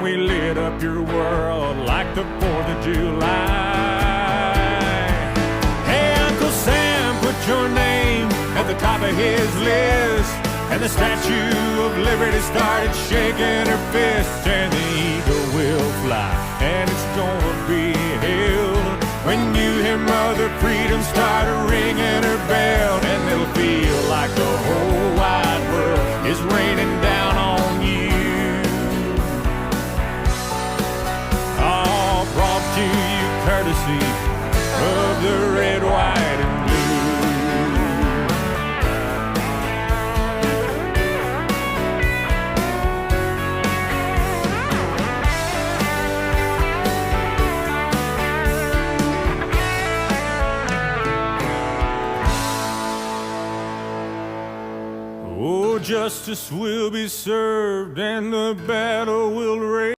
we lit up your world like the 4th of July. Hey, Uncle Sam, put your name at the top of his list. And the Statue of Liberty started shaking her fist. And the eagle will fly, and it's gonna be held when you hear Mother Freedom start ringing her bell. And it'll feel like the whole wide world is raining down on you. All brought to you courtesy of the red, white, and blue. Oh, justice will be served and the battle will rage.